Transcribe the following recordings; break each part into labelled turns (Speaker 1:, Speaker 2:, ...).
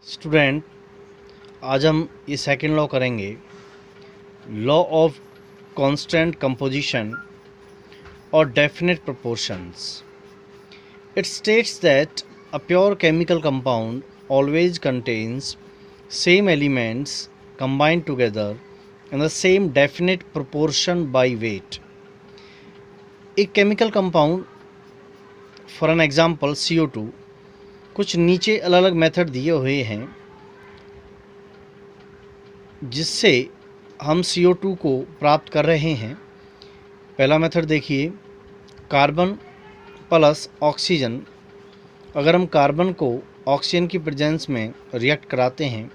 Speaker 1: Student, आज हम ये सेकंड लॉ करेंगे, लॉ ऑफ कांस्टेंट कंपोजिशन और definite proportions. It states that a pure chemical compound always contains same elements combined together in the same definite proportion by weight. एक chemical compound, for an example CO2, कुछ नीचे अलग अलग method दिए हुए हैं जिससे हम CO2 को प्राप्त कर रहे हैं। पहला मेथड देखिए, कार्बन प्लस ऑक्सीजन। अगर हम कार्बन को ऑक्सीजन की प्रेजेंस में रिएक्ट कराते हैं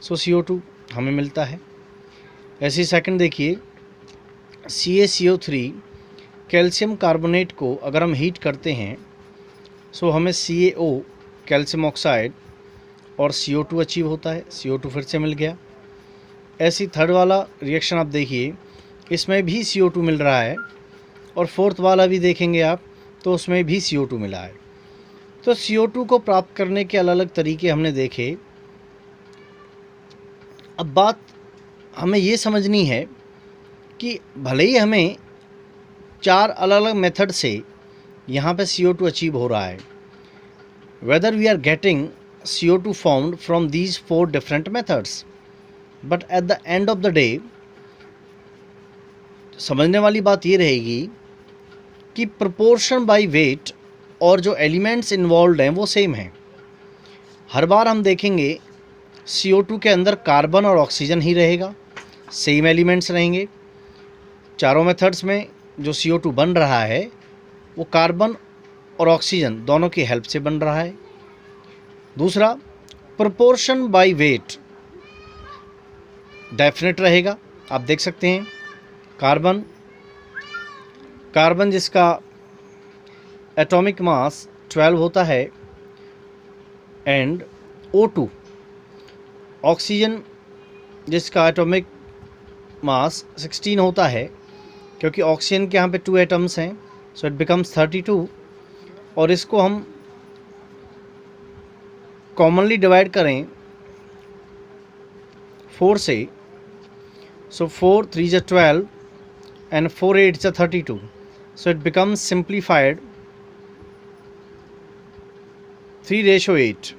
Speaker 1: सो CO2 हमें मिलता है। ऐसे सेकंड देखिए, CaCO3 कैल्शियम कार्बोनेट को अगर हम हीट करते हैं सो हमें CaO कैल्शियम ऑक्साइड और CO2 अचीव होता है। CO2 फिर से मिल गया। ऐसी थर्ड वाला रिएक्शन आप देखिए, इसमें भी CO2 मिल रहा है और फोर्थ वाला भी देखेंगे आप तो उसमें भी CO2 मिला है। तो CO2 को प्राप्त करने के अलग अलग तरीके हमने देखे। अब बात हमें ये समझनी है कि भले ही हमें 4 अलग अलग मेथड से यहाँ पे CO2 अचीव हो रहा है, whether we are getting CO2 formed from these 4 different methods, but at the end of the day समझने वाली बात ये रहेगी कि proportion by weight और जो एलिमेंट्स इन्वॉल्व हैं वो सेम हैं। हर बार हम देखेंगे CO2 के अंदर कार्बन और ऑक्सीजन ही रहेगा, सेम एलिमेंट्स रहेंगे। चारों मेथड्स में जो CO2 बन रहा है वो कार्बन और ऑक्सीजन दोनों की हेल्प से बन रहा है। दूसरा, प्रोपोर्शन बाय वेट डेफिनेट रहेगा। आप देख सकते हैं कार्बन जिसका एटॉमिक मास 12 होता है एंड O2 ऑक्सीजन जिसका एटॉमिक मास 16 होता है, क्योंकि ऑक्सीजन के यहाँ पे 2 एटम्स हैं सो इट बिकम्स 32। और इसको हम कॉमनली डिवाइड करें 4 से, सो 4 3 × 12 and 4 8 × 32, so it becomes simplified 3:8।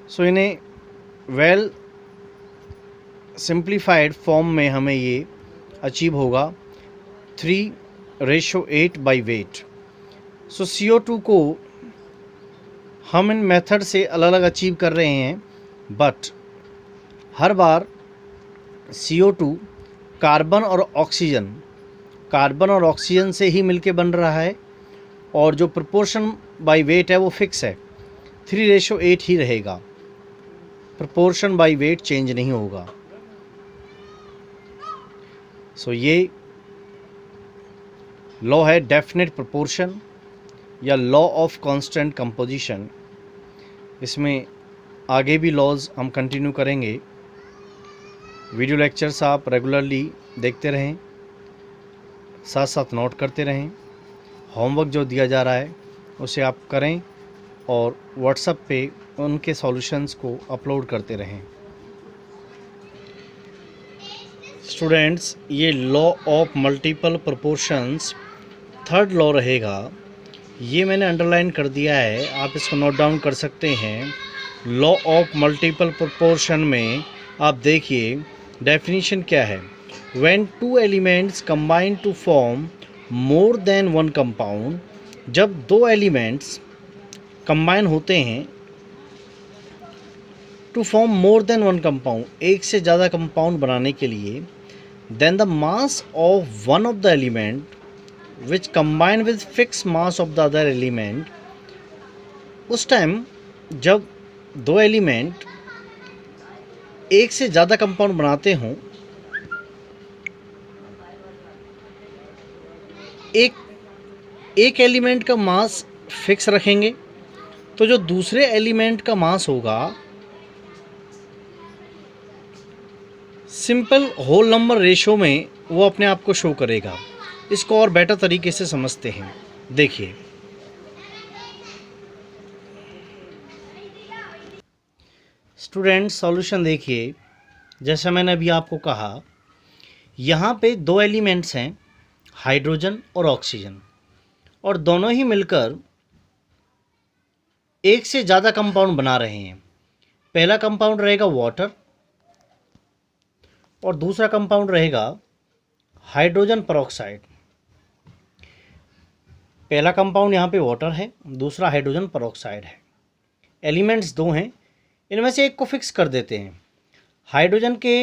Speaker 1: सो इन्हें वेल सिंप्लीफाइड फॉर्म में हमें ये अचीव होगा 3:8 बाई वेट। सो CO2 को हम इन मेथड से अलग अलग अचीव कर रहे हैं, but her bar CO2 carbon और ऑक्सीजन से ही मिलके बन रहा है और जो प्रोपोर्शन बाय वेट है वो फिक्स है, 3:8 ही रहेगा। प्रोपोर्शन बाय वेट चेंज नहीं होगा। सो ये लॉ है डेफिनेट प्रोपोर्शन या लॉ ऑफ कांस्टेंट कंपोजिशन। इसमें आगे भी लॉज हम कंटिन्यू करेंगे। वीडियो लेक्चर्स आप रेगुलरली देखते रहें, साथ साथ नोट करते रहें। होमवर्क जो दिया जा रहा है उसे आप करें और व्हाट्सएप पे उनके सॉल्यूशंस को अपलोड करते रहें। स्टूडेंट्स, ये law of multiple proportions third law रहेगा। ये मैंने अंडरलाइन कर दिया है, आप इसको नोट डाउन कर सकते हैं। लॉ ऑफ मल्टीपल प्रोपोर्शन में आप देखिए डेफिनेशन क्या है। When 2 elements combine to form more than 1 compound, जब 2 एलिमेंट्स कंबाइन होते हैं to form more than 1 compound, एक से ज़्यादा कंपाउंड बनाने के लिए, then the mass of one of the element which combine with fixed mass of the other element, उस टाइम जब 2 एलिमेंट एक से ज़्यादा कंपाउंड बनाते हों, एक एलिमेंट का मास फिक्स रखेंगे तो जो दूसरे एलिमेंट का मास होगा सिंपल होल नंबर रेशो में वो अपने आप को शो करेगा। इसको और बेटर तरीके से समझते हैं। देखिए, स्टूडेंट सॉल्यूशन देखिए, जैसा मैंने अभी आपको कहा, यहाँ पे दो एलिमेंट्स हैं, हाइड्रोजन और ऑक्सीजन, और दोनों ही मिलकर एक से ज़्यादा कंपाउंड बना रहे हैं। पहला कंपाउंड रहेगा वाटर और दूसरा कंपाउंड रहेगा हाइड्रोजन परऑक्साइड। पहला कंपाउंड यहाँ पे वाटर है, दूसरा हाइड्रोजन परऑक्साइड है। एलिमेंट्स दो हैं, इनमें से एक को फिक्स कर देते हैं। हाइड्रोजन के